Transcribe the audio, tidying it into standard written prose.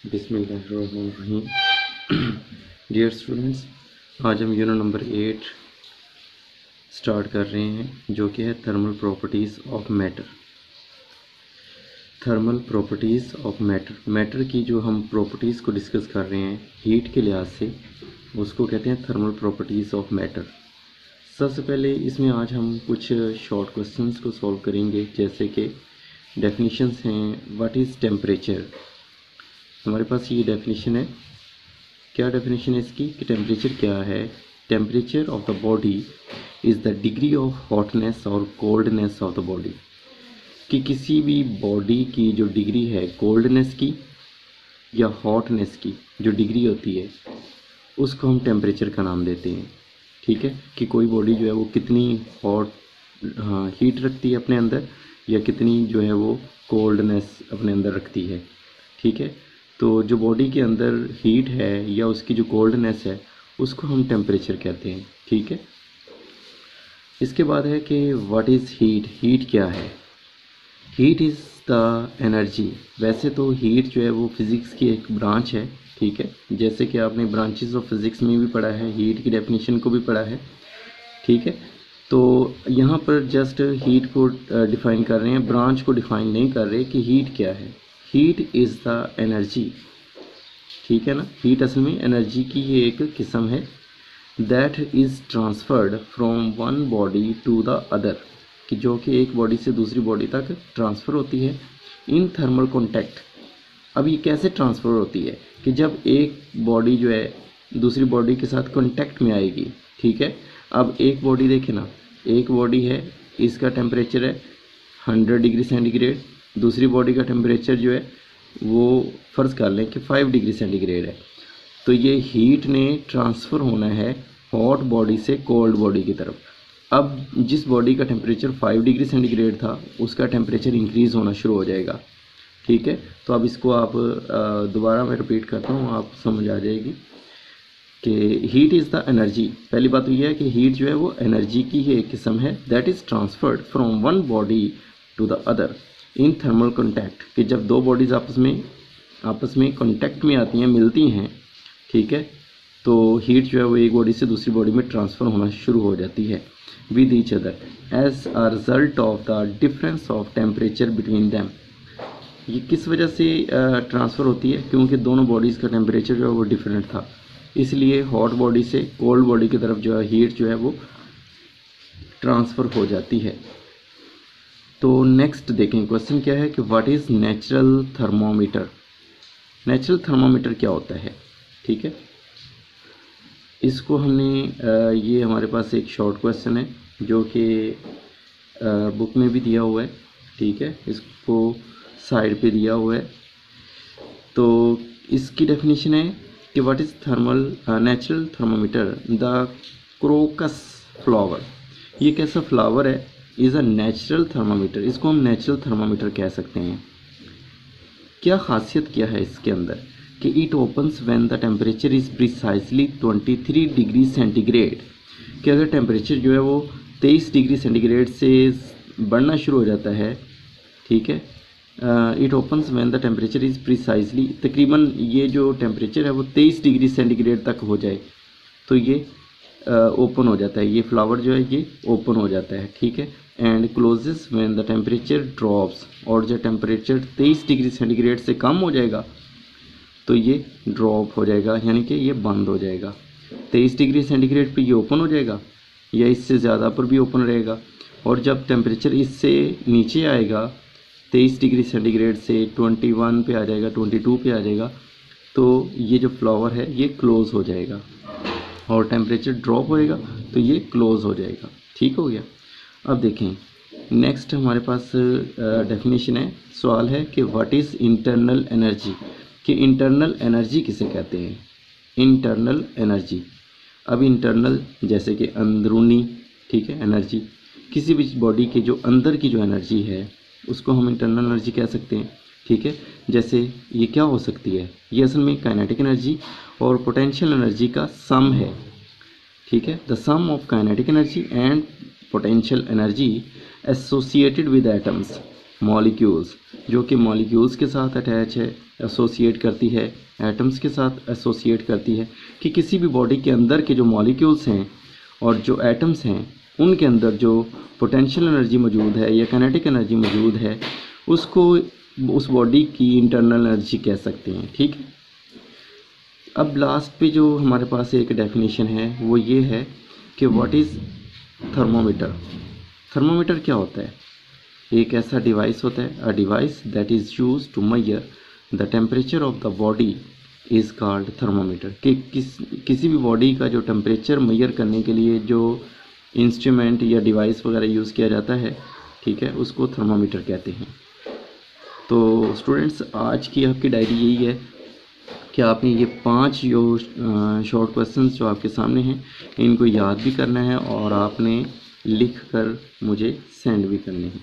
बिस्मिल्लाहिर्रहमानिर्रहीम। Dear students, आज हम यूनिट नंबर 8 स्टार्ट कर रहे हैं, जो कि है thermal properties of matter. Thermal properties of matter. Matter की जो हम प्रॉपर्टीज़ को डिस्कस कर रहे हैं हीट के लिहाज से, उसको कहते हैं थर्मल प्रॉपर्टीज़ ऑफ मैटर। सबसे पहले इसमें आज हम कुछ शॉर्ट क्वेश्चंस को सॉल्व करेंगे, जैसे कि डेफिनेशंस हैं। What is temperature? हमारे पास ये डेफिनेशन है। क्या डेफिनेशन है इसकी कि टेम्परेचर क्या है? Temperature of the body is the degree of hotness और कोल्डनेस ऑफ द बॉडी। कि किसी भी बॉडी की जो डिग्री है कोल्डनेस की या हॉटनेस की जो डिग्री होती है, उसको हम टेम्परेचर का नाम देते हैं। ठीक है, कि कोई बॉडी जो है वो कितनी हीट रखती है अपने अंदर, या कितनी जो है वो कोल्डनेस अपने अंदर रखती है। ठीक है, तो जो बॉडी के अंदर हीट है या उसकी जो कोल्डनेस है, उसको हम टेम्परेचर कहते हैं। ठीक है, इसके बाद है कि व्हाट इज़ हीट? हीट क्या है? Heat is the energy. वैसे तो हीट जो है वो फिज़िक्स की एक ब्रांच है। ठीक है, जैसे कि आपने ब्रांचेस ऑफ फिज़िक्स में भी पढ़ा है, हीट की डेफिनेशन को भी पढ़ा है। ठीक है, तो यहाँ पर जस्ट हीट को डिफ़ाइन कर रहे हैं, ब्रांच को डिफ़ाइन नहीं कर रहे कि हीट क्या है। Heat is the energy. ठीक है ना, हीट असल में एनर्जी की ही एक किस्म है। That is transferred from one body to the other, कि जो कि एक बॉडी से दूसरी बॉडी तक ट्रांसफ़र होती है इन थर्मल कॉन्टैक्ट। अब ये कैसे ट्रांसफ़र होती है कि जब एक बॉडी जो है दूसरी बॉडी के साथ कॉन्टैक्ट में आएगी। ठीक है, अब एक बॉडी देखें ना, एक बॉडी है, इसका टेम्परेचर है 100 डिग्री सेंटीग्रेड, दूसरी बॉडी का टेम्परेचर जो है वो फ़र्ज़ कर लें कि 5 डिग्री सेंटीग्रेड है। तो ये हीट ने ट्रांसफ़र होना है हॉट बॉडी से कोल्ड बॉडी की तरफ। अब जिस बॉडी का टेम्परेचर 5 डिग्री सेंटीग्रेड था, उसका टेम्परेचर इंक्रीज़ होना शुरू हो जाएगा। ठीक है, तो अब इसको आप दोबारा मैं रिपीट करता हूँ, आप समझ आ जाएगी कि हीट इज़ द एनर्जी। पहली बात तो यह है कि हीट जो है वो एनर्जी की ही एक किस्म है। That is transferred from one body to the other in thermal contact, कि जब दो बॉडीज़ आपस में कॉन्टैक्ट में आती हैं, मिलती हैं। ठीक है, तो हीट जो है वो एक बॉडी से दूसरी बॉडी में ट्रांसफ़र होना शुरू हो जाती है with each other as a result of the difference of temperature between them. ये किस वजह से ट्रांसफ़र होती है? क्योंकि दोनों बॉडीज़ का टेम्परेचर जो है वो डिफरेंट था, इसलिए हॉट बॉडी से कोल्ड बॉडी की तरफ जो है हीट जो है वो ट्रांसफ़र हो जाती है। तो नेक्स्ट देखें, क्वेश्चन क्या है कि what is natural thermometer? Natural thermometer क्या होता है? ठीक है, इसको हमने ये हमारे पास एक शॉर्ट क्वेश्चन है जो कि बुक में भी दिया हुआ है। ठीक है, इसको साइड पे दिया हुआ है। तो इसकी डेफिनेशन है कि what is natural thermometer? The crocus flower. ये कैसा फ्लावर है? Is a natural thermometer. इसको हम नेचुरल थर्मोमीटर कह सकते हैं। क्या खासियत क्या है इसके अंदर कि it opens when the temperature is precisely 23 degree centigrade. कि अगर टेम्परेचर जो है वो 23 डिग्री सेंटीग्रेड से बढ़ना शुरू हो जाता है, ठीक है, it opens when the temperature is precisely, तकरीबन ये जो टेम्परेचर है वो 23 डिग्री सेंटीग्रेड तक हो जाए तो ये ओपन हो जाता है, ये फ्लावर जो है ये ओपन हो जाता है। ठीक है, and closes when the temperature drops, और जब टेम्परेचर 23 डिग्री सेंटीग्रेड से कम हो जाएगा तो ये ड्रॉप हो जाएगा, यानी कि ये बंद हो जाएगा। 23 डिग्री सेंटीग्रेड पे ये ओपन हो जाएगा या इससे ज़्यादा पर भी ओपन रहेगा, और जब टेम्परेचर इससे नीचे आएगा 23 डिग्री सेंटीग्रेड से 21 पे आ जाएगा, 22 पे आ जाएगा, तो ये जो फ्लावर है ये क्लोज़ हो जाएगा, और टेम्परेचर ड्रॉप होएगा तो ये क्लोज़ हो जाएगा। ठीक हो गया। अब देखें, नेक्स्ट हमारे पास डेफिनेशन है, सवाल है कि व्हाट इज़ इंटरनल एनर्जी? कि इंटरनल एनर्जी किसे कहते हैं? Internal energy. अब इंटरनल जैसे कि अंदरूनी, ठीक है, एनर्जी, किसी भी बॉडी के जो अंदर की जो एनर्जी है उसको हम इंटरनल एनर्जी कह सकते हैं। ठीक है, जैसे ये क्या हो सकती है? ये असल में काइनेटिक एनर्जी और पोटेंशियल एनर्जी का सम है। ठीक है, the sum of kinetic energy and potential energy associated with atoms. Molecules, जो कि मॉलिक्यूल्स के साथ अटैच है, एसोसिएट करती है, एटम्स के साथ एसोसिएट करती है, कि किसी भी बॉडी के अंदर के जो मॉलिक्यूल्स हैं और जो एटम्स हैं उनके अंदर जो पोटेंशियल एनर्जी मौजूद है या काइनेटिक एनर्जी मौजूद है उसको उस बॉडी की इंटरनल एनर्जी कह सकते हैं। ठीक है। अब लास्ट पे जो हमारे पास एक डेफिनेशन है वो ये है कि व्हाट इज़ थर्मोमीटर। थर्मोमीटर क्या होता है? एक ऐसा डिवाइस होता है, a device that is use to measure the temperature of the body is called thermometer. कि किसी भी बॉडी का जो टेम्परेचर मेजर करने के लिए जो इंस्ट्रूमेंट या डिवाइस वगैरह यूज़ किया जाता है, ठीक है, उसको थर्मोमीटर कहते हैं। तो स्टूडेंट्स, आज की आपकी डायरी यही है कि आपने ये 5 जो शॉर्ट क्वेश्चंस जो आपके सामने हैं इनको याद भी करना है और आपने लिख कर मुझे सेंड भी करने हैं।